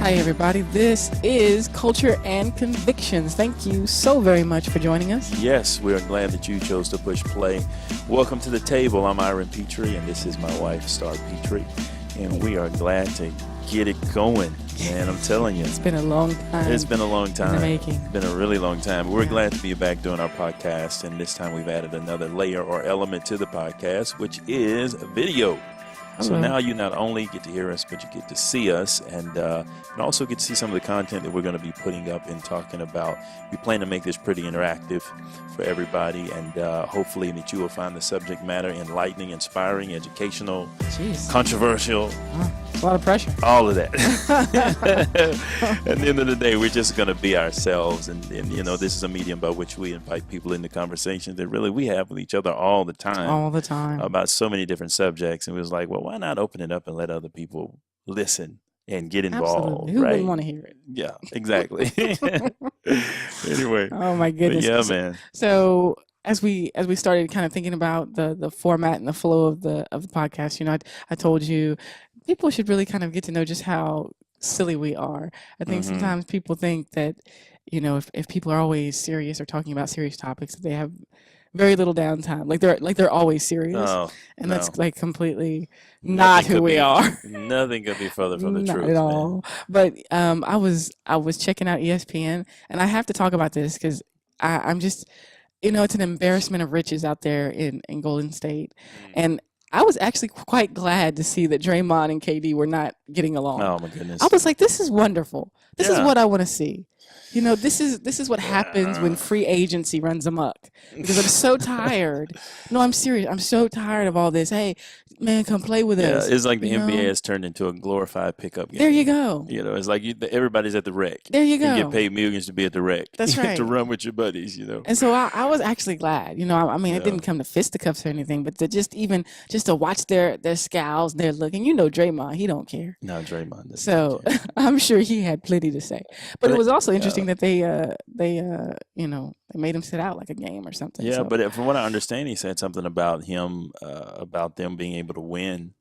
Hi, everybody. This is Culture and Convictions. Thank you so very much for joining us. Yes, we are glad that you chose to push play. Welcome to the table. I'm Iron Petrie, and this is my wife, Star Petrie, and we are glad to get it going. Man, I'm telling you. It's been a long time. It's been a long time. In the making. It's been a really long time. We're glad to be back doing our podcast, and this time we've added another layer or element to the podcast, which is video. So now you not only get to hear us, but you get to see us and also get to see some of the content that we're going to be putting up and talking about. We plan to make this pretty interactive for everybody, and hopefully that you will find the subject matter enlightening, inspiring, educational, controversial. It's a lot of pressure. All of that. At the end of the day, we're just going to be ourselves. And, you know, this is a medium by which we invite people into conversations that really we have with each other all the time. All the time. About so many different subjects. And we was like, well, why not open it up and let other people listen and get involved? Absolutely. Who wouldn't want to hear it? Yeah, exactly. Anyway. Oh, my goodness. Yeah, man. So as we started kind of thinking about the format and the flow of the podcast, you know, I told you people should really kind of get to know just how silly we are. I think sometimes people think that, you know, if people are always serious or talking about serious topics, that they have very little downtime. Like they're always serious. And that's like completely not who we are. Nothing could be further from the not truth. At all. Man. But I was checking out ESPN, and I have to talk about this because I'm just, you know, it's an embarrassment of riches out there in Golden State. And I was actually quite glad to see that Draymond and KD were not getting along. Oh my goodness! I was like, this is wonderful. This is what I want to see. You know, this is what happens when free agency runs amok. Because I'm so tired. No, I'm serious. I'm so tired of all this. Hey, man, come play with us. It's like the NBA has turned into a glorified pickup game. There you go. You know, it's like everybody's at the rec. There you go. You get paid millions to be at the rec. That's right. To run with your buddies, you know. And so I was actually glad. You know, I mean, it didn't come to fisticuffs or anything, but to just to watch their scowls, their look. And you know Draymond, he don't care. No, Draymond doesn't. So I'm sure he had plenty to say. But it was also interesting that they you know, they made him sit out like a game or something. Yeah, so. But from what I understand, he said something about him, about them being able to win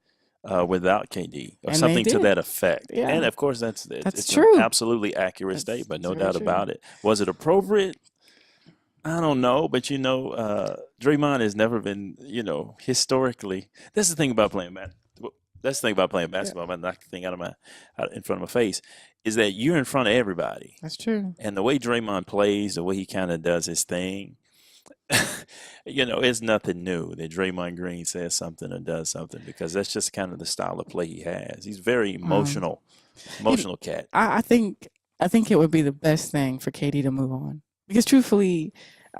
without KD or and something to that effect. Yeah. And of course, it's true. An absolutely accurate statement, no doubt about it. Was it appropriate? I don't know, but you know, Draymond has never been, you know, historically. That's the thing about playing basketball. I knocked the thing out in front of my face. Is that you're in front of everybody. That's true. And the way Draymond plays, the way he kind of does his thing, you know, it's nothing new that Draymond Green says something or does something, because that's just kind of the style of play he has. He's very emotional cat. I think it would be the best thing for KD to move on, because truthfully,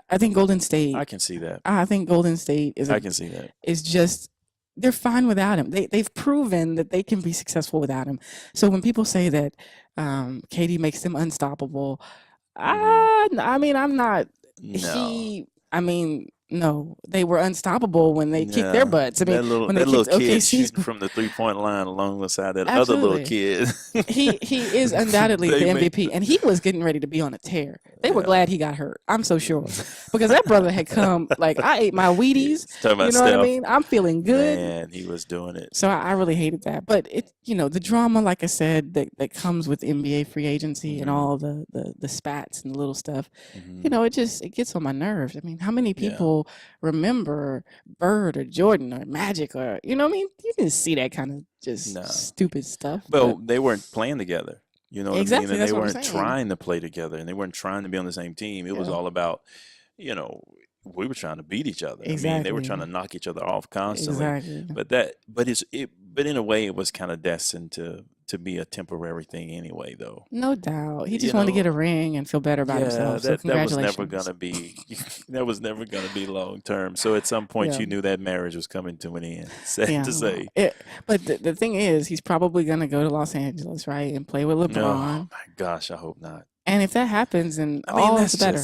I think Golden State. I can see that. I think Golden State I can see that. Is just. They're fine without him. They've proven that they can be successful without him. So when people say that KD makes them unstoppable, I mean, I'm not. No. No, they were unstoppable when they kicked their butts. I mean, when they little kicked kid shooting from the 3-point line alongside that other little kid. he is undoubtedly the MVP, and he was getting ready to be on a tear. They were glad he got hurt. I'm so sure, because that brother had come like, I ate my Wheaties. You know what I mean? I'm feeling good. Man, he was doing it. So I really hated that. But it, you know, the drama, like I said, that comes with NBA free agency and all the spats and the little stuff. You know, it gets on my nerves. I mean, how many people remember Bird or Jordan or Magic or, you know what I mean? You didn't see that kind of just stupid stuff. But they weren't playing together. You know what exactly, I mean? And that's they what weren't trying to play together, and they weren't trying to be on the same team. It was all about, you know, we were trying to beat each other. Exactly. I mean, they were trying to knock each other off constantly. Exactly. But in a way, it was kind of destined to be a temporary thing anyway, though. No doubt. He just wanted to get a ring and feel better about himself. So congratulations. That was never gonna be long term. So at some point, you knew that marriage was coming to an end. Sad to say. But the thing is, he's probably gonna go to Los Angeles, right, and play with LeBron. Oh my gosh, I hope not. And if that happens, then all is better.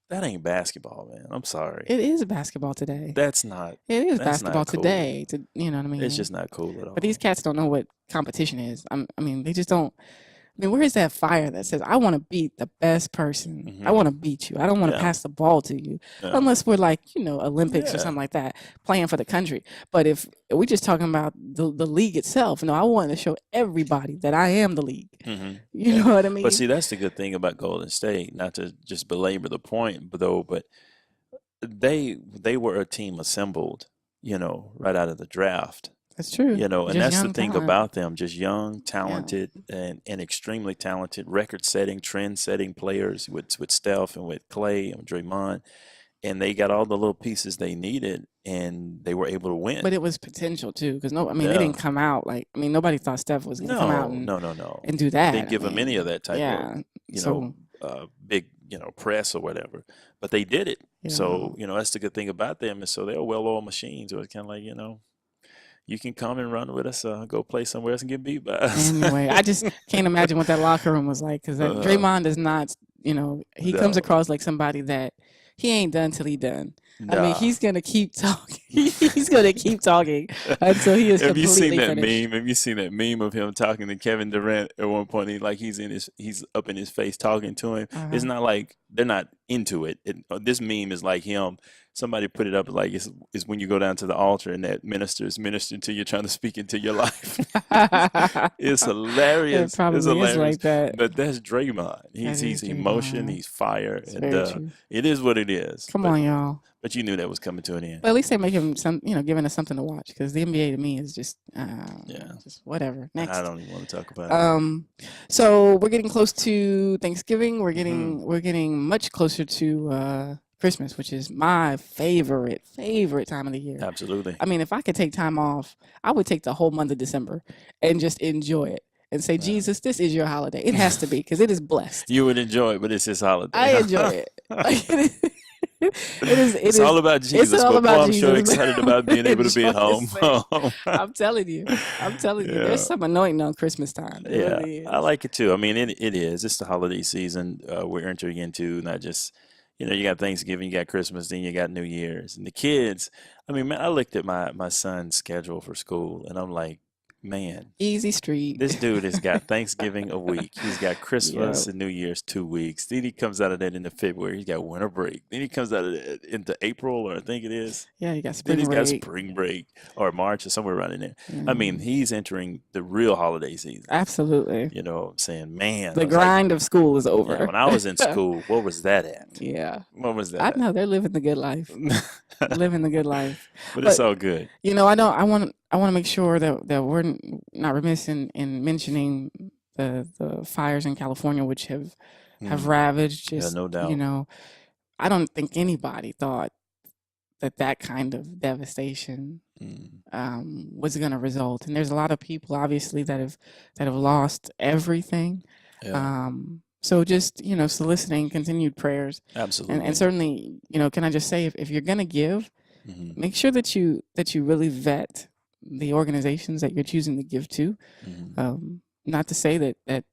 That ain't basketball, man. I'm sorry. It is basketball today. That's not. It is basketball today. You know what I mean? It's just not cool at all. But these cats don't know what competition is. I mean, they just don't. mean, where is that fire that says, I want to beat the best person? I Mm-hmm. want to beat you. I don't want to Yeah. pass the ball to you. Yeah. Unless we're like, Olympics or Yeah. something like that, playing for the country. But if we're just talking about the league itself, no, I want to show everybody that I am the league. Mm-hmm. You Yeah. know what I mean? But see, that's the good thing about Golden State, not to just belabor the point, but they were a team assembled, right out of the draft. That's true. And Just that's the young thing talent. about them, just young, Yeah. talented, and extremely talented, record-setting, trend-setting players with Steph and with Clay and Draymond, and they got all the little pieces they needed, and they were able to win. But it was potential too, because they Yeah. didn't come out nobody thought Steph was going to come out No. and do that. They didn't give them any of that type yeah. of, big, press or whatever, but they did it. Yeah. So, that's the good thing about them. And so they're well-oiled machines. So it's kind of like, you can come and run with us, go play somewhere else and get beat by us. Anyway, I just can't imagine what that locker room was like, because Draymond is not, he comes across like somebody that he ain't done till he done. I mean, he's gonna keep talking. He's gonna keep talking until he is completely finished. Have you seen that meme of him talking to Kevin Durant at one point? He's up in his face talking to him. It's not like they're not into it. This meme is like him. Somebody put it up like it's when you go down to the altar and that minister is ministering to you, trying to speak into your life. It's hilarious. It probably it's hilarious. is like that. But that's Draymond. He's emotion. He's fire, It's and very true. it is what it is. Come on, y'all. But you knew that was coming to an end. But at least they make him giving us something to watch, because the NBA to me is just just whatever. Next. I don't even want to talk about it. So we're getting close to Thanksgiving. We're getting much closer to Christmas, which is my favorite time of the year. Absolutely. I mean, if I could take time off, I would take the whole month of December and just enjoy it and say, Jesus, this is your holiday. It has to be, because it is blessed. You would enjoy it, but it's his holiday. I enjoy it. It's all about Jesus. It's all but about I'm Jesus. so excited about being able to be at home. I'm telling you. There's some anointing on Christmas time. It really is. I like it too. I mean, it is. It's the holiday season we're entering into, not just, you got Thanksgiving, you got Christmas, then you got New Year's. And the kids, I mean, man, I looked at my son's schedule for school, and I'm like, man, easy street. This dude has got Thanksgiving a week. He's got Christmas and New Year's 2 weeks. Then he comes out of that into February. He's got winter break. Then he comes out of that into April, or I think it is. Yeah, he got spring break. Then he's break. got spring break, or March, or somewhere around in there. I mean, he's entering the real holiday season. Absolutely. You know what I'm saying? Man. The grind of school is over. When I was in school, what was that at? Yeah. What was that I know, they're living the good life. Living the good life. But it's all good. I want to make sure that we're not remiss in mentioning the fires in California, which have ravaged. Just, no doubt. I don't think anybody thought that kind of devastation was going to result. And there's a lot of people, obviously, that have lost everything. Yeah. So just, soliciting continued prayers. Absolutely. And certainly, can I just say, if you're going to give, make sure that you really vet the organizations that you're choosing to give to. Not to say that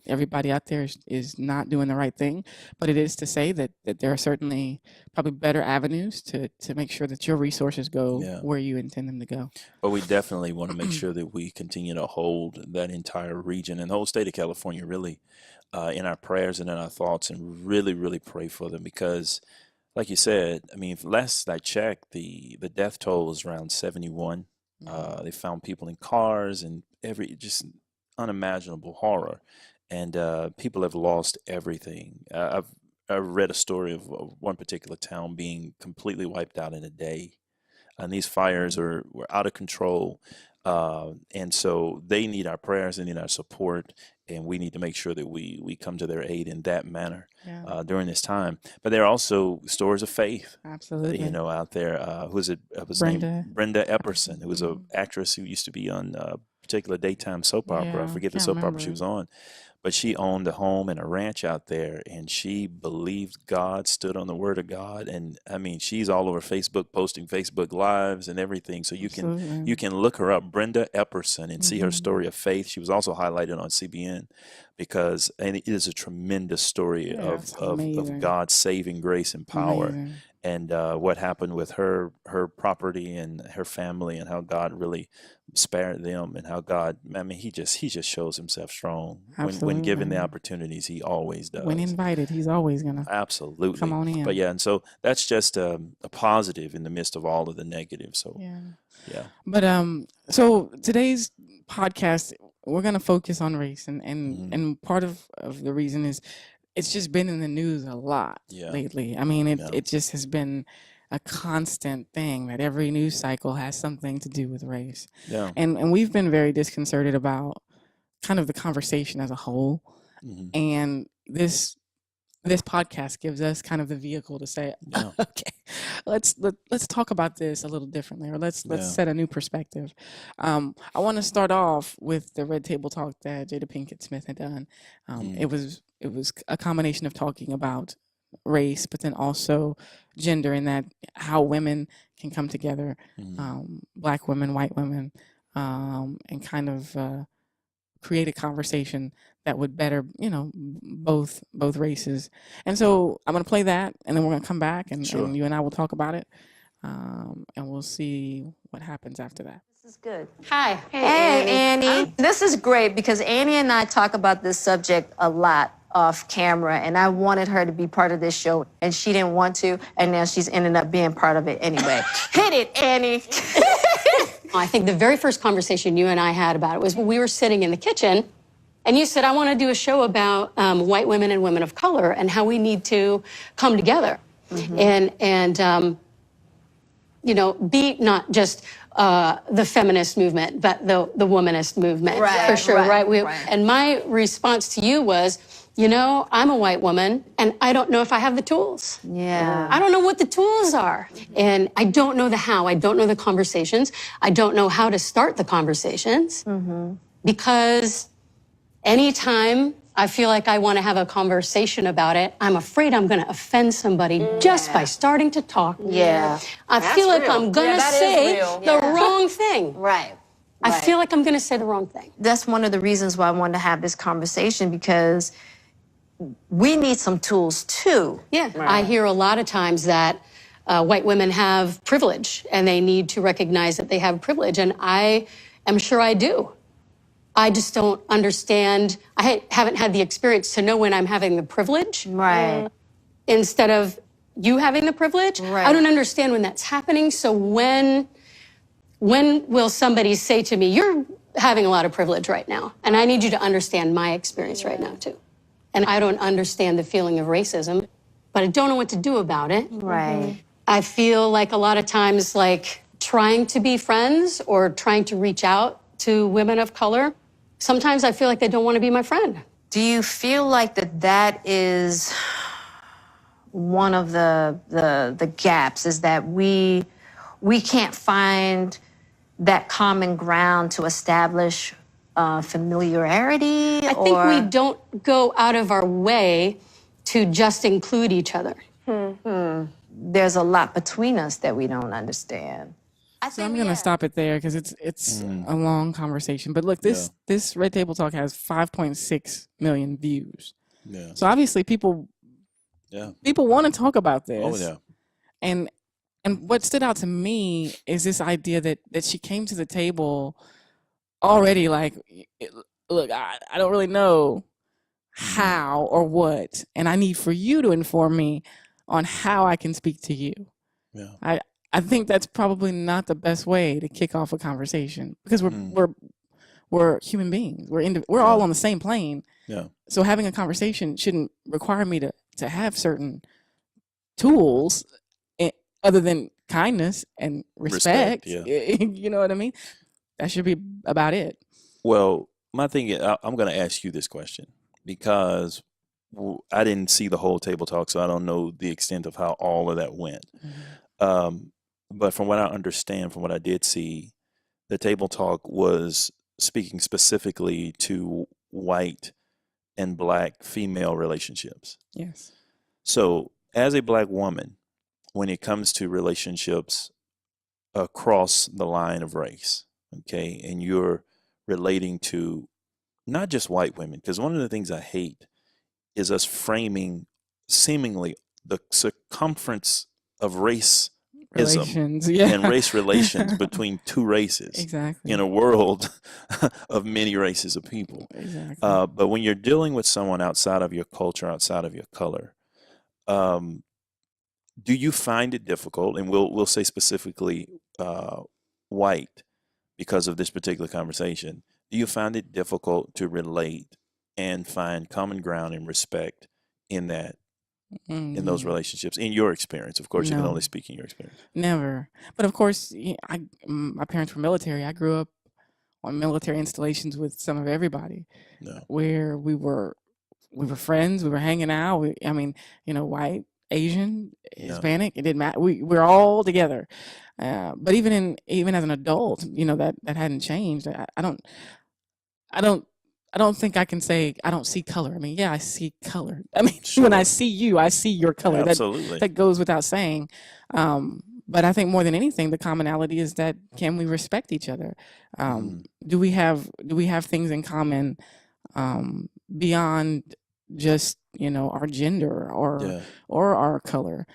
everybody out there is not doing the right thing, but it is to say that there are certainly probably better avenues to make sure that your resources go where you intend them to go. But we definitely want to make sure that we continue to hold that entire region and the whole state of California really in our prayers and in our thoughts, and really, really pray for them, because like you said, I mean, last I checked, the death toll was around 71. They found people in cars and just unimaginable horror, and people have lost everything. I read a story of one particular town being completely wiped out in a day, and these fires were out of control, and so they need our prayers, they need our support, and we need to make sure that we come to their aid in that manner during this time. But there are also stories of faith. Absolutely. Out there. Who was it? It was Brenda. named Brenda Epperson, who was an actress who used to be on a particular daytime soap opera. I forget the soap opera she was on. But she owned a home and a ranch out there, and she believed God, stood on the word of God. And I mean, she's all over Facebook, posting Facebook lives and everything. So you can look her up, Brenda Epperson, and see her story of faith. She was also highlighted on CBN and it is a tremendous story of God's saving grace and power. Amazing. and what happened with her property and her family, and how God really spared them, and how God, I mean, he just shows himself strong when given the Absolutely. opportunities. He always When does. invited, he's always gonna come Absolutely. on But in. yeah, and so that's just a positive in the midst of all of the negative. So Yeah. yeah. But so today's podcast, we're gonna focus on race, Mhm. and part of the reason is it's just been in the news a lot Yeah. lately. I mean, Yeah. it just has been a constant thing that every news cycle has something to do with race. Yeah. And we've been very disconcerted about kind of the conversation as a whole. Mhm. And this podcast gives us kind of the vehicle to say, Yeah. okay, let's talk about this a little differently, or let's Yeah. set a new perspective. I want to start off with the Red Table Talk that Jada Pinkett Smith had done. It was a combination of talking about race, but then also gender, in that how women can come together, Mhm. Black women, white women, and kind of create a conversation that would better, both races. And so I'm going to play that, and then we're going to come back, and Sure. you and I will talk about it, and we'll see what happens after that. This is good. Hi. Hey, Annie. This is great because Annie and I talk about this subject a lot off camera, and I wanted her to be part of this show, and she didn't want to, and now she's ended up being part of it anyway. Hit it, Annie. I think the very first conversation you and I had about it was when we were sitting in the kitchen, and you said, I want to do a show about white women and women of color and how we need to come together and be not just the feminist movement, but the womanist movement, Right, for sure, right? right. And my response to you was, I'm a white woman, and I don't know if I have the tools. Yeah. I don't know what the tools are. And I don't know the how. I don't know the conversations. I don't know how to start the conversations. Because anytime I feel like I want to have a conversation about it, I'm afraid I'm going to offend somebody just by starting to talk. Yeah. I feel like real. I'm going to Yeah, that is say real. the wrong thing. Right. I feel like I'm going to say the wrong thing. That's one of the reasons why I wanted to have this conversation, because we need some tools too. Yeah, I hear a lot of times that white women have privilege and they need to recognize that they have privilege. And I am sure I do. I just don't understand. I haven't had the experience to know when I'm having the privilege. Right. Instead of you having the privilege. Right. I don't understand when that's happening. So when will somebody say to me, you're having a lot of privilege right now, and I need you to understand my experience right now too. And I don't understand the feeling of racism, but I don't know what to do about it. Right. I feel like a lot of times, like trying to be friends or trying to reach out to women of color, sometimes I feel like they don't want to be my friend. Do you feel like that is one of the gaps, is that we can't find that common ground to establish familiarity? I think we don't go out of our way to just include each other. There's a lot between us that we don't understand. So I'm going to stop it there because it's a long conversation. But look, this Red Table Talk has 5.6 million views. Yeah. So obviously people want to talk about this. Oh yeah. And what stood out to me is this idea that she came to the table already like, look, I don't really know how or what, and I need for you to inform me on how I can speak to you. Yeah. I think that's probably not the best way to kick off a conversation, because we're human beings. We're all on the same plane. Yeah. So having a conversation shouldn't require me to have certain tools other than kindness and respect. Yeah. You know what I mean? That should be about it. Well, my thing is, I'm going to ask you this question because I didn't see the whole table talk, so I don't know the extent of how all of that went. But from what I understand, from what I did see, the table talk was speaking specifically to white and black female relationships. Yes. So as a black woman, when it comes to relationships across the line of race, okay, and you're relating to not just white women, because one of the things I hate is us framing seemingly the circumference of race Relations, and race relations between two races Exactly. in a world of many races of people. Exactly. But when you're dealing with someone outside of your culture, outside of your color, do you find it difficult? And we'll say specifically white because of this particular conversation. Do you find it difficult to relate and find common ground and respect in that? In those relationships, in your experience? Of course, you can No. only speak in your experience. Never. But of course, my parents were military. I grew up on military installations with some of everybody, No. where we were friends. We were hanging out. White, Asian, Hispanic. It didn't matter. We're all together. But even as an adult, that hadn't changed. I don't think I can say I don't see color. I mean, yeah, I see color. I mean, when I see you, I see your color. Absolutely. That goes without saying. But I think more than anything, the commonality is that can we respect each other? Do we have things in common beyond just our gender or our color?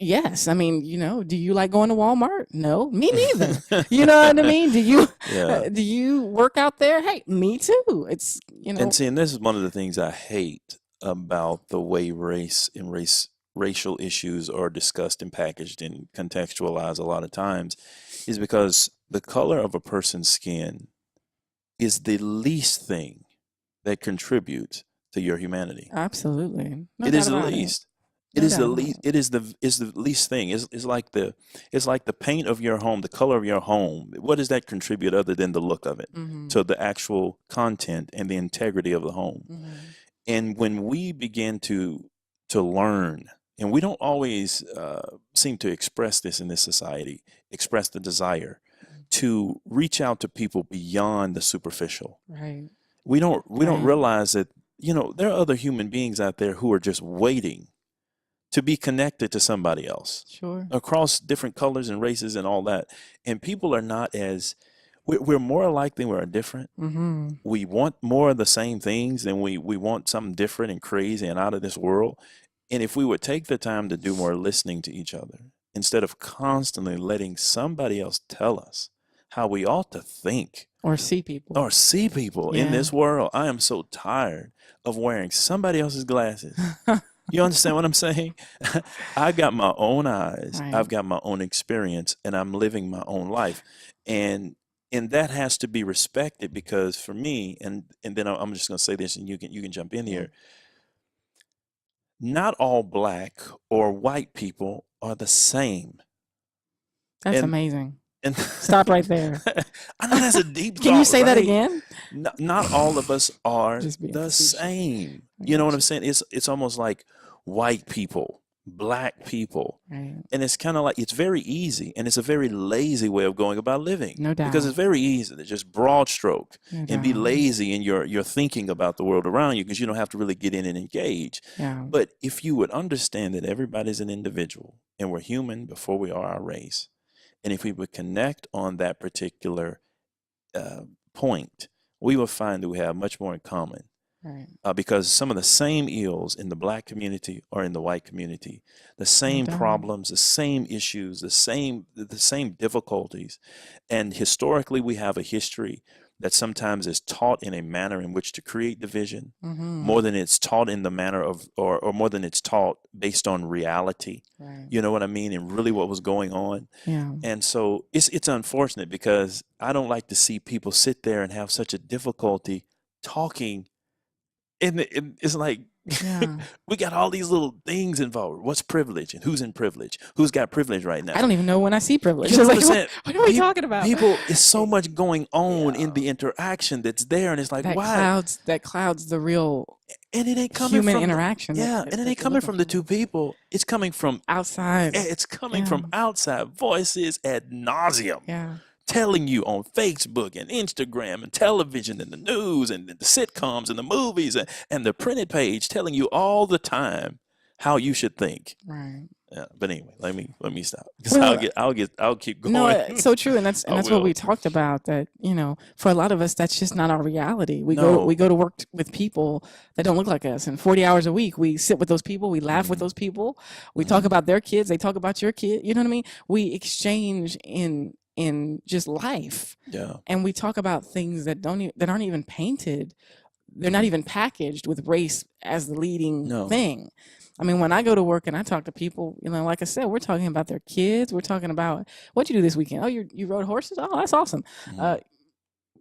Yes. I mean, do you like going to Walmart? No, me neither. You know what I mean? Do you work out there? Hey, me too. It's, And see, and this is one of the things I hate about the way racial issues are discussed and packaged and contextualized a lot of times, is because the color of a person's skin is the least thing that contributes to your humanity. Absolutely. No It doubt is the about least. No It is doubt the about least. It is the least thing. It's like the paint of your home, the color of your home. What does that contribute other than the look of it to the actual content and the integrity of the home? And when we begin to learn, and we don't always seem to express this in this society, express the desire to reach out to people beyond the superficial. Right. We don't realize that there are other human beings out there who are just waiting to be connected to somebody else. Sure. Across different colors and races and all that. And people are not as, we're more alike than we're different. We want more of the same things than we want something different and crazy and out of this world. And if we would take the time to do more listening to each other, instead of constantly letting somebody else tell us how we ought to think. Or see people. In this world. I am so tired of wearing somebody else's glasses. You understand what I'm saying? I've got my own eyes. Right. I've got my own experience, and I'm living my own life. And that has to be respected, because for me, and then I'm just going to say this, and you can jump in here. Not all black or white people are the same. That's amazing. And stop right there. I know that's a deep thought. Can you say that right? again? Not all of us are the facetious. same. You know what I'm saying? It's almost like white people, black people. Right. And it's kind of like, it's very easy, and it's a very lazy way of going about living. No doubt. Because it's very easy to just broad stroke and be doubt. lazy in your thinking about the world around you, because you don't have to really get in and engage. Yeah. But if you would understand that everybody's an individual and we're human before we are our race, and if we would connect on that particular point, we will find that we have much more in common. Right. Because some of the same ills in the black community are in the white community, the same problems, the same issues, the same difficulties. And historically, we have a history that sometimes is taught in a manner in which to create division, more than it's taught in the manner of, or more than it's taught based on reality. Right. You know what I mean? And really what was going on. Yeah. And so it's unfortunate, because I don't like to see people sit there and have such a difficulty talking. And it's like, we got all these little things involved. What's privilege, and who's in privilege? Who's got privilege right now? I don't even know when I see privilege. You know It's like, what are we talking about? People, it's so much going on in the interaction that's there, and it's like, why? That clouds the real and it ain't coming human from interaction. Yeah, and it ain't coming from the two people. It's coming from outside. It's coming from outside voices ad nauseum. Yeah. Telling you on Facebook and Instagram and television and the news and the sitcoms and the movies and the printed page, telling you all the time how you should think. Right. Yeah. But anyway, let me stop because Well, I'll keep going. no, it's so true, and that's I what will. we talked about. That for a lot of us, that's just not our reality. We No. go to work with people that don't look like us, and 40 hours a week, we sit with those people, we laugh with Mhm. those people, we talk about their kids, they talk about your kid. You know what I mean? We exchange in just life, Yeah. and we talk about things that that aren't even painted. They're not even packaged with race as the leading No. thing. I mean, when I go to work and I talk to people, like I said, we're talking about their kids. We're talking about what you do this weekend. Oh, you rode horses. Oh, that's awesome. Mhm.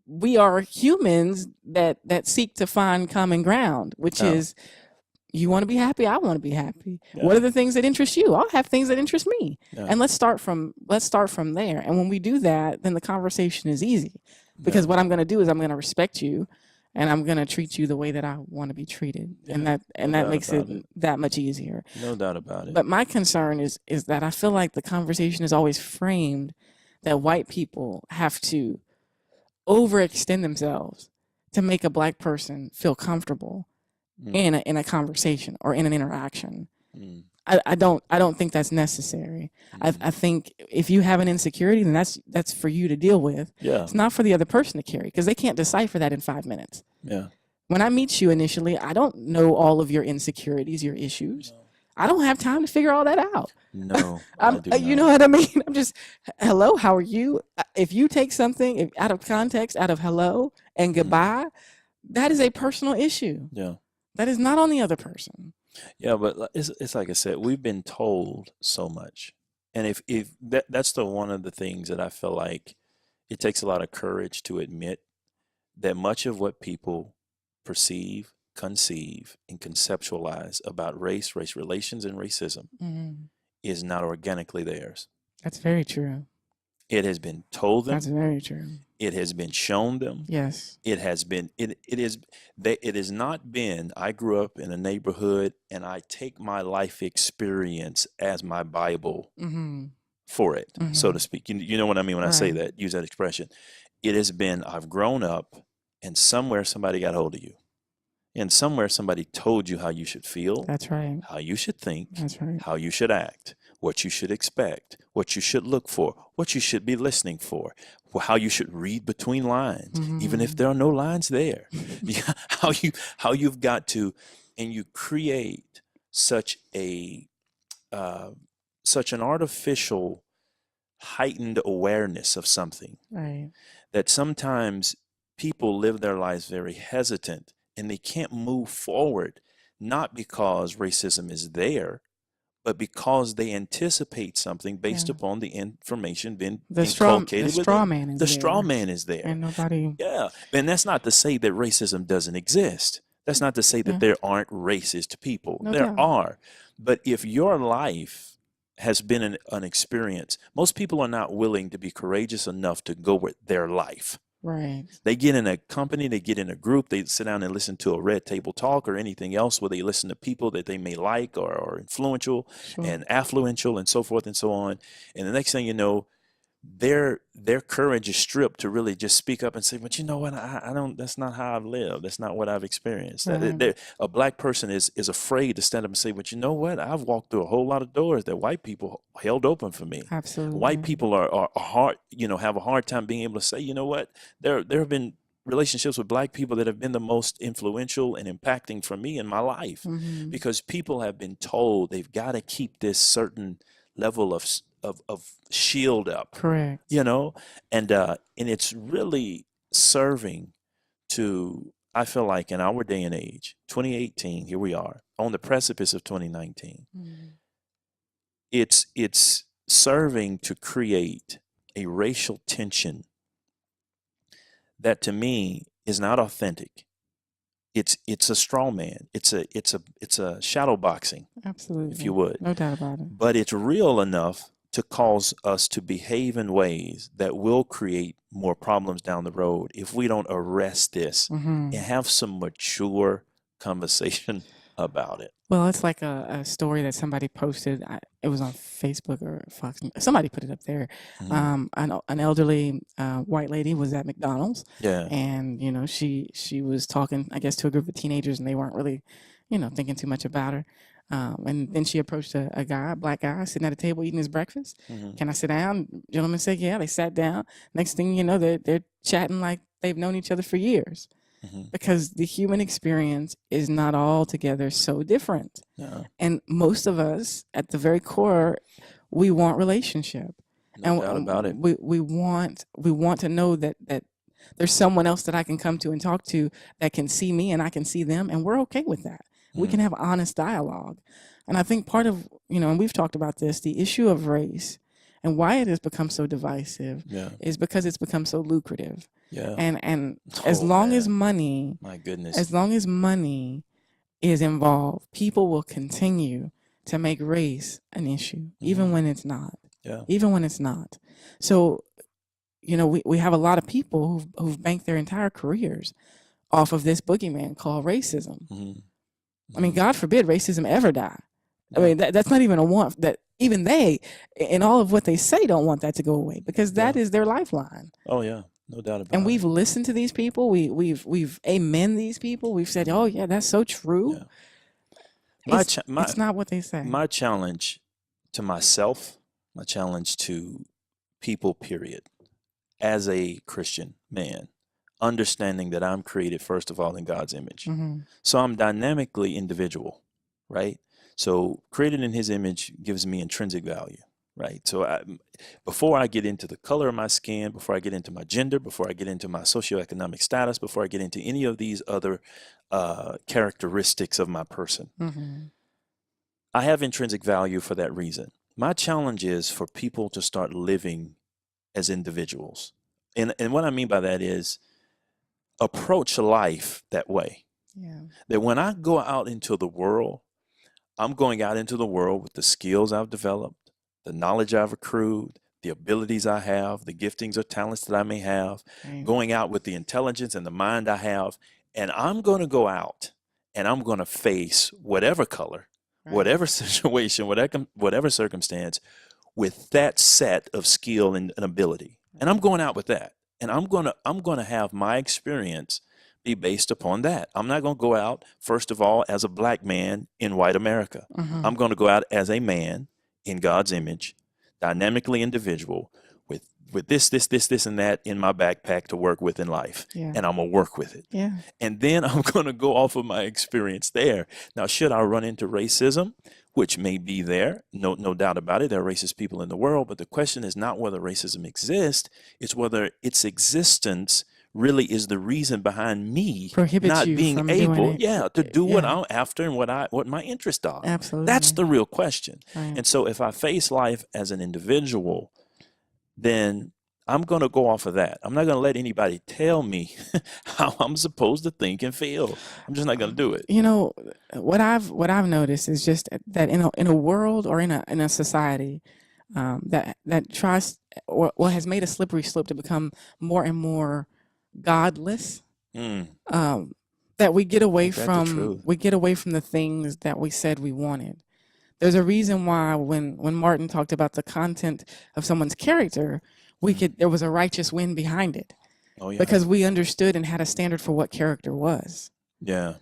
We are humans that seek to find common ground, which Yeah. is you want to be happy. I want to be happy. Yeah. What are the things that interest you? I'll have things that interest me. Yeah. And let's start from there. And when we do that, then the conversation is easy, because what I'm going to do is I'm going to respect you, and I'm going to treat you the way that I want to be treated. And Yeah, that no doubt makes about it that much easier. No doubt about it. But my concern is that I feel like the conversation is always framed that white people have to overextend themselves to make a black person feel comfortable in a conversation or in an interaction. Mm. I don't think that's necessary. I think if you have an insecurity, then that's for you to deal with. Yeah. It's not for the other person to carry, because they can't decipher that in 5 minutes. Yeah. When I meet you initially, I don't know all of your insecurities, your issues. I don't have time to figure all that out. No, I do You not. know what I mean? I'm just, hello, how are you? If you take something out of context, out of hello and goodbye, that is a personal issue. Yeah. That is not on the other person. Yeah, but it's like I said, we've been told so much. And if that's one of the things that I feel like it takes a lot of courage to admit that much of what people perceive, conceive, and conceptualize about race relations, and racism is not organically theirs. That's very true. It has been told them. That's very true. It has been shown them. Yes. It has not been, I grew up in a neighborhood and I take my life experience as my Bible for it, so to speak. You know what I mean when I say that, use that expression. It has been, I've grown up and somewhere somebody got hold of you. And somewhere somebody told you how you should feel. That's right. How you should think. That's right. How you should act. What you should expect. What you should look for. What you should be listening for. How you should read between lines, even if there are no lines there. How you've got to, and you create such an artificial heightened awareness of something. Right. That sometimes people live their lives very hesitant. And they can't move forward, not because racism is there, but because they anticipate something based upon the information being inculcated. The straw man is there. The straw man is there. And nobody. Yeah. And that's not to say that racism doesn't exist. That's not to say that there aren't racist people. No there doubt. are. But if your life has been an experience, most people are not willing to be courageous enough to go with their life. Right. They get in a company, they get in a group, they sit down and listen to a red table talk or anything else where they listen to people that they may like or are influential and affluential and so forth and so on. And the next thing you know, their courage is stripped to really just speak up and say, but you know what, I don't, that's not how I've lived. That's not what I've experienced. Right. A black person is afraid to stand up and say, but you know what, I've walked through a whole lot of doors that white people held open for me. Absolutely. White people are hard, have a hard time being able to say, you know what, there have been relationships with black people that have been the most influential and impacting for me in my life, because people have been told they've got to keep this certain level of shield up. Correct. And it's really serving to, I feel like in our day and age, 2018, here we are on the precipice of 2019. It's serving to create a racial tension that to me is not authentic. It's a straw man. It's a shadow boxing. Absolutely. If you would. No doubt about it. But it's real enough to cause us to behave in ways that will create more problems down the road if we don't arrest this and have some mature conversation about it. Well, it's like a story that somebody posted. It was on Facebook or Fox. Somebody put it up there. An elderly white lady was at McDonald's. Yeah. And, she was talking, I guess, to a group of teenagers, and they weren't really, thinking too much about her. And then she approached a guy, a black guy, sitting at a table eating his breakfast. Mhm. Can I sit down? Gentleman said, yeah. They sat down. Next thing you know, they're chatting like they've known each other for years. Mhm. Because the human experience is not altogether so different. Yeah. And most of us, at the very core, we want relationship. No doubt about it. We want to know that there's someone else that I can come to and talk to that can see me and I can see them, and we're okay with that. We can have honest dialogue. And I think part of, and we've talked about this, the issue of race and why it has become so divisive is because it's become so lucrative. Yeah. And as long as money, my goodness, as long as money is involved, people will continue to make race an issue, even when it's not. Yeah. Even when it's not. So, we have a lot of people who've banked their entire careers off of this boogeyman called racism. Mhm. I mean, God forbid racism ever die. I mean, that's not even a want that even they, in all of what they say, don't want that to go away, because that is their lifeline. Oh yeah, no doubt about it. And we've listened to these people. We've amen these people. We've said, oh yeah, that's so true. Yeah. It's not what they say. My challenge to myself, my challenge to people, period, as a Christian man, understanding that I'm created first of all in God's image. Mhm. So I'm dynamically individual, right? So created in his image gives me intrinsic value, right? So before I get into the color of my skin, before I get into my gender, before I get into my socioeconomic status, before I get into any of these other characteristics of my person, Mhm. I have intrinsic value for that reason. My challenge is for people to start living as individuals. And what I mean by that is approach life that way. Yeah. That when I go out into the world, I'm going out into the world with the skills I've developed, the knowledge I've accrued, the abilities I have, the giftings or talents that I may have, Right. going out with the intelligence and the mind I have. And I'm going to go out and I'm going to face whatever color, whatever situation, whatever circumstance, with that set of skill and ability. And I'm going out with that. And I'm going to have my experience be based upon that. I'm not going to go out, first of all, as a black man in white America. Mhm. I'm going to go out as a man in God's image, dynamically individual, with this, and that in my backpack to work with in life. Yeah. And I'm going to work with it. Yeah. And then I'm going to go off of my experience there. Now, should I run into racism, which may be there, no doubt about it, there are racist people in the world, but the question is not whether racism exists, it's whether its existence really is the reason behind me Prohibits not you being from doing able, it. to do what Yeah. I'm after and what my interests are. Absolutely. That's the real question. Right. And so if I face life as an individual, then I'm going to go off of that. I'm not going to let anybody tell me how I'm supposed to think and feel. I'm just not going to do it. What I've noticed is just that in a world or in a society that tries or has made a slippery slope to become more and more godless, that we get away Ain't that the from truth? the things that we said we wanted. There's a reason why when Martin talked about the content of someone's character, there was a righteous wind behind it. Oh, yeah. Because we understood and had a standard for what character was. Yeah.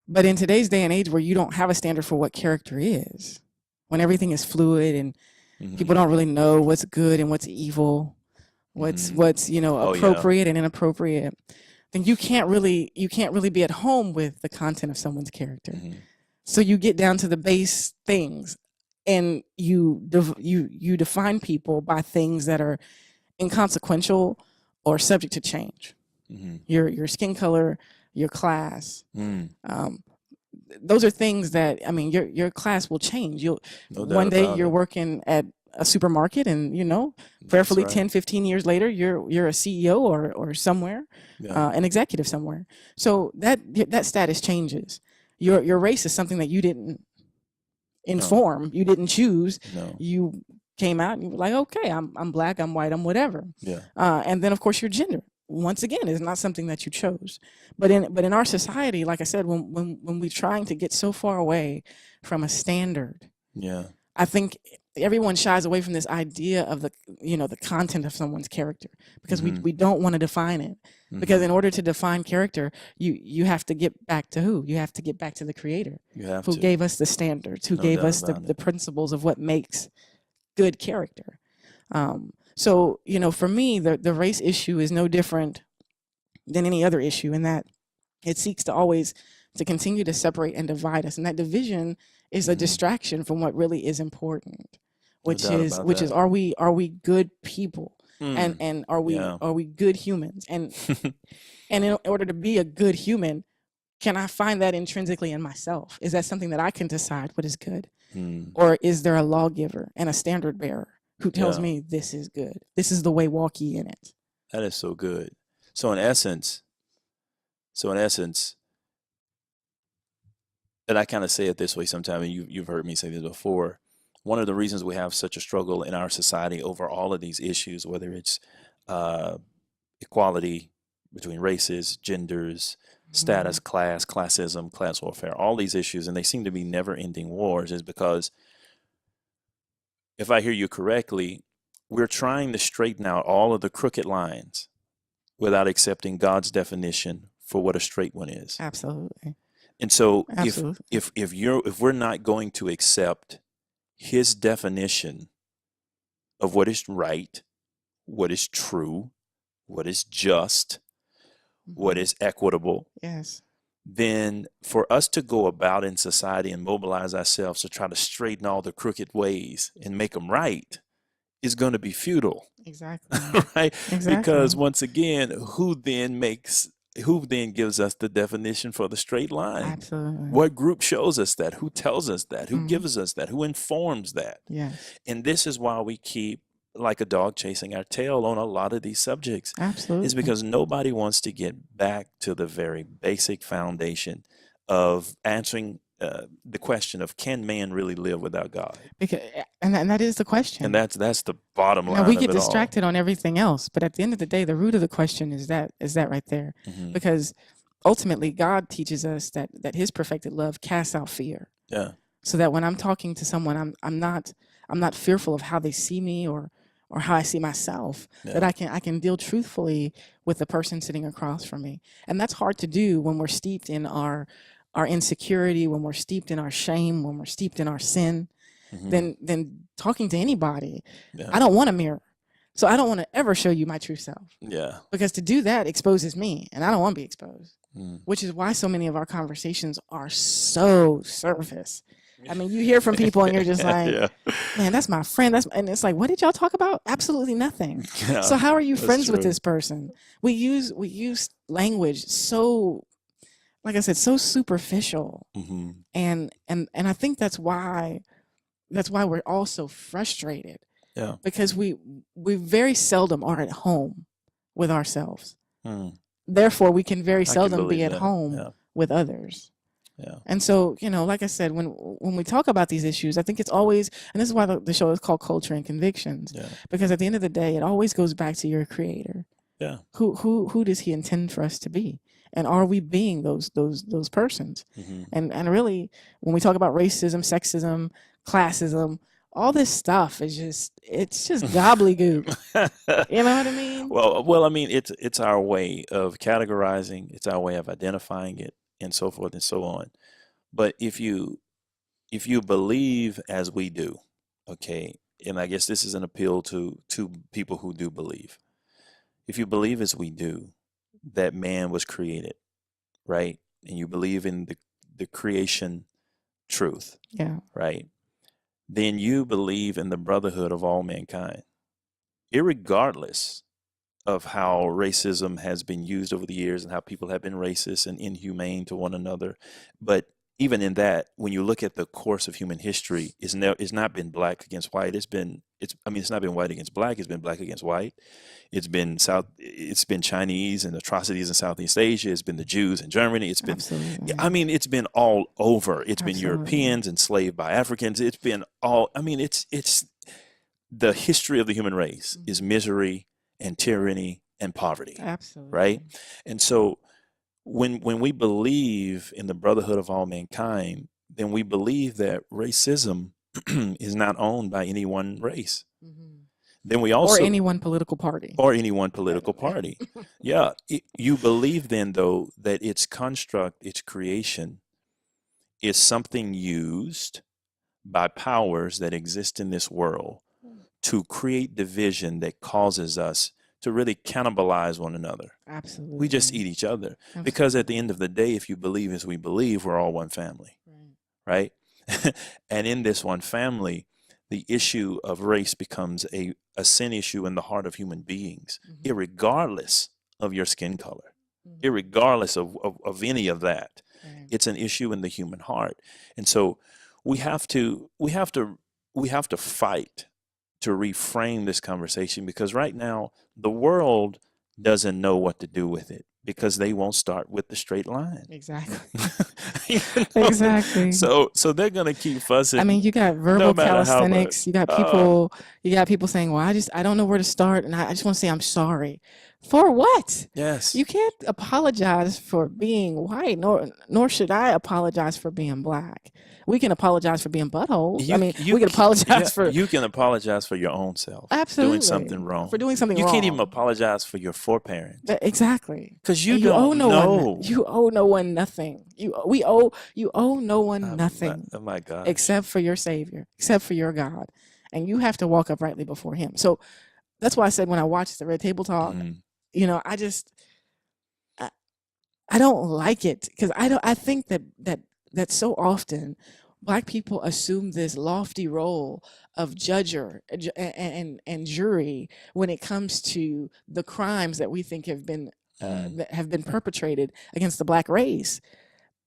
But in today's day and age where you don't have a standard for what character is, when everything is fluid and people don't really know what's good and what's evil, what's appropriate and inappropriate, then you can't really be at home with the content of someone's character. So you get down to the base things, and you define people by things that are inconsequential or subject to change. Your skin color, your class. Those are things that, your class will change. One day you're working at a supermarket and, prayerfully 10, 15 years later, you're a CEO or somewhere, an executive somewhere. So that status changes. Your race is something that you didn't inform, you didn't choose. No. You came out and you were like, okay, I'm black, I'm white, I'm whatever. Yeah. And then of course your gender, once again, is not something that you chose. But in our society, like I said, when we're trying to get so far away from a standard, Yeah. I think everyone shies away from this idea of the content of someone's character, because we don't want to define it. Because in order to define character, you have to get back to who? You have to get back to the Creator, who gave us the standards, who gave us the principles of what makes good character. So, for me, the race issue is no different than any other issue, in that it seeks to always to continue to separate and divide us. And that division is a distraction from what really is important, which is are we good people? And are we good humans? And and in order to be a good human, can I find that intrinsically in myself? Is that something that I can decide what is good? Or is there a lawgiver and a standard bearer who tells me this is good? This is the way, walk ye in it. That is so good. So in essence, and I kind of say it this way sometimes, and you've heard me say this before, one of the reasons we have such a struggle in our society over all of these issues, whether it's equality between races, genders, status, class, classism, class warfare, all these issues, and they seem to be never-ending wars, is because, if I hear you correctly, we're trying to straighten out all of the crooked lines without accepting God's definition for what a straight one is. Absolutely. And so if we're not going to accept his definition of what is right, what is true, what is just, what is equitable, yes, then for us to go about in society and mobilize ourselves to try to straighten all the crooked ways and make them right is going to be futile. Exactly. Right? Exactly. Because once again, who then gives us the definition for the straight line? Absolutely. What group shows us that? Who tells us that? Who gives us that? Who informs that? Yes. And this is why we keep like a dog chasing our tail on a lot of these subjects. Absolutely. Is because nobody wants to get back to the very basic foundation of answering the question of, can man really live without God? And that is the question. And that's the bottom line. Now, we get distracted on everything else, but at the end of the day, the root of the question is that right there. Because ultimately, God teaches us that his perfected love casts out fear. Yeah. So that when I'm talking to someone, I'm not fearful of how they see me or how I see myself. Yeah. That I can deal truthfully with the person sitting across from me. And that's hard to do when we're steeped in our insecurity, when we're steeped in our shame, when we're steeped in our sin. Then talking to anybody, I don't want a mirror. So I don't want to ever show you my true self. Yeah. Because to do that exposes me, and I don't want to be exposed. Which is why so many of our conversations are so surface. I mean, you hear from people and you're just like, man, that's my friend. And it's like, what did y'all talk about? Absolutely nothing. Yeah, so how are you friends true. with this person? We use language so, like I said, so superficial. And I think that's why we're all so frustrated. Yeah. Because we very seldom are at home with ourselves. Therefore, we can very seldom be at home with others. Yeah. And so, like I said, when we talk about these issues, I think it's always, and this is why the show is called Culture and Convictions, because at the end of the day, it always goes back to your Creator. Yeah. Who does he intend for us to be? And are we being those persons? And really, when we talk about racism, sexism, classism, all this stuff is just gobbledygook. You know what I mean? Well, I mean, it's our way of categorizing, it's our way of identifying it, and so forth and so on. But if you believe as we do, okay, and I guess this is an appeal to people who do believe. If you believe as we do that man was created, right, and you believe in the creation truth, right, then you believe in the brotherhood of all mankind, irregardless of how racism has been used over the years and how people have been racist and inhumane to one another. But even in that, when you look at the course of human history, it's not been black against white. It's not been white against black. It's been black against white. It's been Chinese and atrocities in Southeast Asia. It's been the Jews in Germany. It's been, it's been all over. It's been Europeans enslaved by Africans. It's been all, it's the history of the human race is misery and tyranny and poverty. Absolutely. Right? And so when we believe in the brotherhood of all mankind, then we believe that racism is not owned by any one race. Mm-hmm. Then we Or also any one political party. or any one political party. Yeah, you believe then though that its construct, its creation, is something used by powers that exist in this world to create division that causes us to really cannibalize one another. Absolutely. We just eat each other. Absolutely. Because at the end of the day, if you believe as we believe, we're all one family, right? And in this one family, the issue of race becomes a sin issue in the heart of human beings, irregardless of your skin color, irregardless of any of that. Right. It's an issue in the human heart. And so we have to fight to reframe this conversation, because right now the world doesn't know what to do with it because they won't start with the straight line. Exactly. You know? Exactly. So they're gonna keep fussing. I mean, you got verbal no matter how calisthenics. much. You got people saying, "Well, I don't know where to start, and I just want to say I'm sorry." For what? Yes. You can't apologize for being white, nor should I apologize for being black. We can apologize for being buttholes. We can apologize for. You can apologize for your own self. Absolutely. Doing something wrong. For doing something you wrong. can't even apologize for your foreparents. Exactly. Because you And don't know. You owe no one nothing. You owe no one nothing. Oh my God. Except for your Savior, except for your God, and you have to walk uprightly before Him. So that's why I said when I watched the Red Table Talk, I don't like it, because I think that so often Black people assume this lofty role of judger and jury when it comes to the crimes that we think have been perpetrated against the Black race.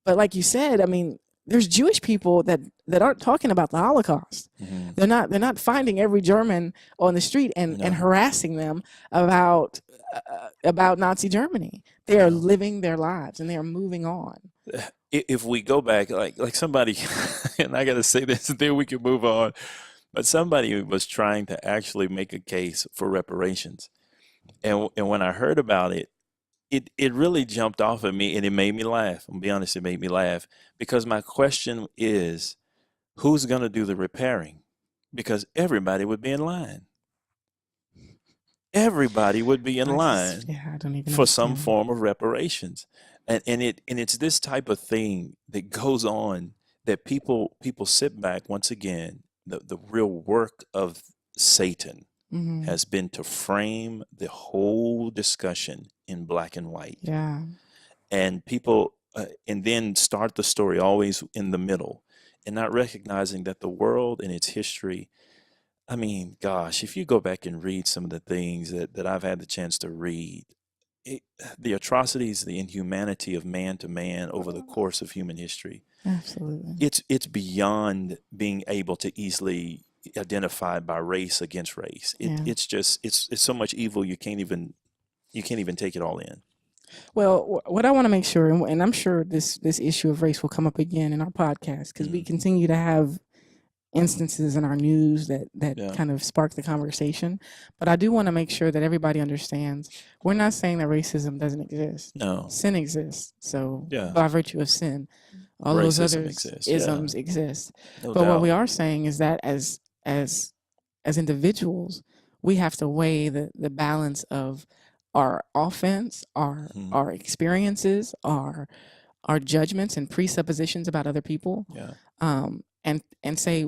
But like you said, I mean, there's Jewish people that aren't talking about the Holocaust. They're not finding every German on the street and harassing them about Nazi Germany. They are living their lives and they are moving on. If we go back, like somebody, and I got to say this, and then we can move on. But somebody was trying to actually make a case for reparations, and when I heard about it, it really jumped off at me, and it made me laugh. I'll be honest, it made me laugh, because my question is, who's going to do the repairing? Because everybody would be in line. Everybody would be in line for some form of reparations. And it's this type of thing that goes on, that people sit back. Once again, the real work of Satan has been to frame the whole discussion in black and white. Yeah. And people, and then start the story always in the middle, and not recognizing that the world and its history, I mean, gosh, if you go back and read some of the things that I've had the chance to read, the atrocities, the inhumanity of man to man over the course of human history. Absolutely. It's beyond being able to easily identify by race against race. It's just it's so much evil you can't even take it all in. Well, what I want to make sure, and I'm sure this issue of race will come up again in our podcast, because we continue to have instances in our news that kind of spark the conversation. But I do want to make sure that everybody understands, we're not saying that racism doesn't exist. No. Sin exists. So Yeah. by virtue of sin, all those Racism other exists, isms exist. No But what doubt. we are saying is that as individuals, we have to weigh the balance of our offense, our experiences, our judgments and presuppositions about other people. Yeah. And say,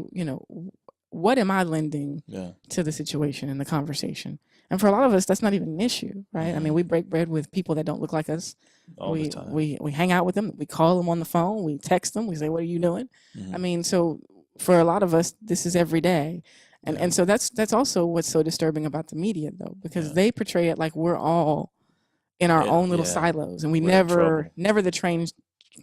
what am I lending Yeah. to the situation and the conversation? And for a lot of us, that's not even an issue, right? I mean, we break bread with people that don't look like us. All the time. We hang out with them. We call them on the phone. We text them. We say, "What are you doing?" I mean, so for a lot of us, this is every day. And so that's also what's so disturbing about the media, though, because they portray it like we're all in our own little silos, and We're never the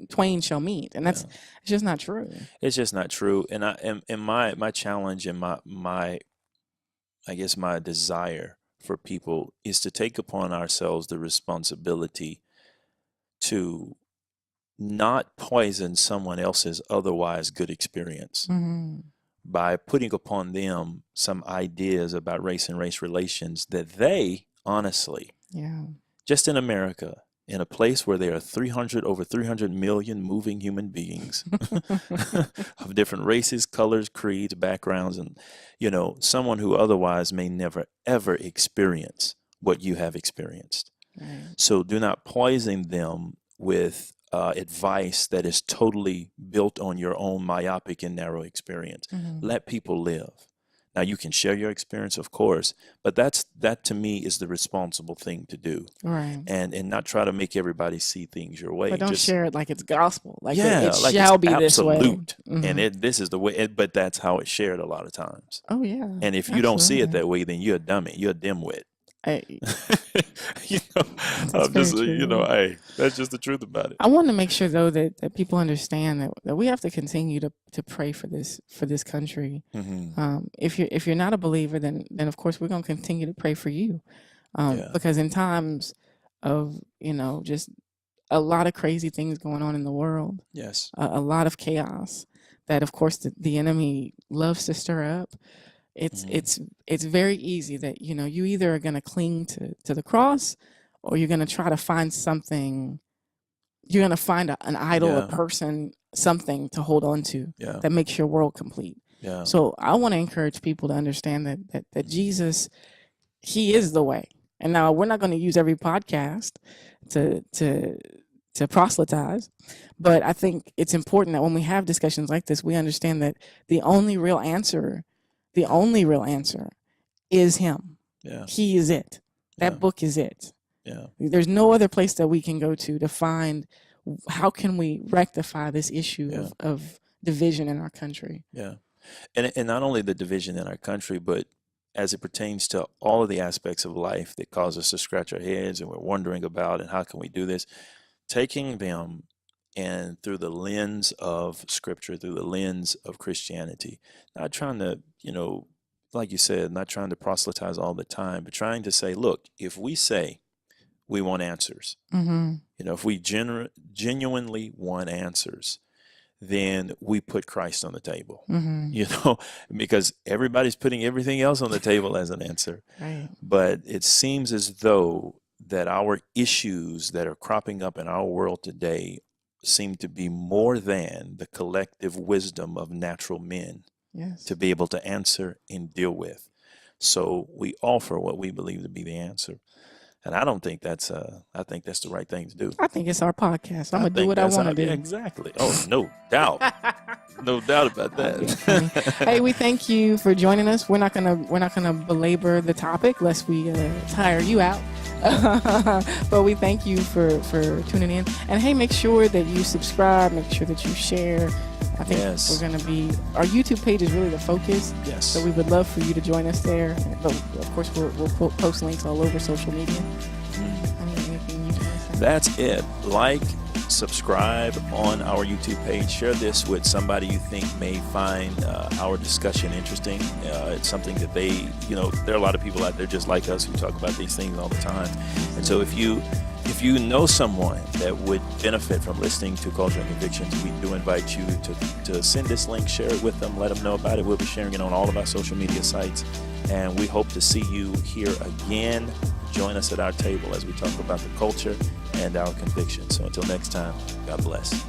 twain shall meet, and it's just not true. It's just not true. And my challenge and my I guess my desire for people is to take upon ourselves the responsibility to not poison someone else's otherwise good experience by putting upon them some ideas about race and race relations that they honestly, just in America, in a place where there are over 300 million moving human beings of different races, colors, creeds, backgrounds, and, someone who otherwise may never, ever experience what you have experienced. Right. So do not poison them with advice that is totally built on your own myopic and narrow experience. Let people live. Now, you can share your experience, of course, but that to me is the responsible thing to do. Right. And not try to make everybody see things your way. But don't Just share it like it's gospel. Like yeah, it like shall it's be this way. absolute. And this is the way, but that's how it's shared a lot of times. Oh, yeah. And if you don't see it Absolutely. that way, then you're a dummy. You're a dimwit. Hey, I'm just, very true. hey, that's just the truth about it. I want to make sure though that people understand that we have to continue to pray for this country. If you're not a believer, then of course we're going to continue to pray for you, because in times of just a lot of crazy things going on in the world, Yes, a lot of chaos that of course the enemy loves to stir up. It's very easy that you either are going to cling to the cross, or you're going to try to find something. You're going to find an idol, a person, something to hold on to that makes your world complete. Yeah. So I want to encourage people to understand that Jesus, he is the way. And now we're not going to use every podcast to proselytize, but I think it's important that when we have discussions like this, we understand that the only real answer is him. Yeah. He is it. That book is it. Yeah. There's no other place that we can go to find how can we rectify this issue of division in our country. Yeah. And not only the division in our country, but as it pertains to all of the aspects of life that cause us to scratch our heads and we're wondering about, and how can we do this, taking them and through the lens of Scripture, through the lens of Christianity, not trying to, like you said, not trying to proselytize all the time, but trying to say, look, if we say we want answers, if we genuinely want answers, then we put Christ on the table, because everybody's putting everything else on the table as an answer. Right. But it seems as though that our issues that are cropping up in our world today seem to be more than the collective wisdom of natural men to be able to answer and deal with. So we offer what we believe to be the answer. And I don't think that's I think that's the right thing to do. I think it's our podcast. I'm going to do what I want to do. Yeah, exactly. Oh, no doubt. No doubt about that. Hey, we thank you for joining us. We're not gonna belabor the topic lest we tire you out. But we thank you for tuning in. And hey, make sure that you subscribe, make sure that you share. I think we're going to be, our YouTube page is really the focus. Yes. So we would love for you to join us there. But of course, we'll post links all over social media. Anything you can say? That's it. Like, subscribe on our YouTube page. Share this with somebody you think may find our discussion interesting. It's something that they, there are a lot of people out there just like us who talk about these things all the time. And so if you know someone that would benefit from listening to Culture and Convictions, we do invite you to send this link, share it with them, let them know about it. We'll be sharing it on all of our social media sites. And we hope to see you here again. Join us at our table as we talk about the culture and our convictions. So until next time, God bless.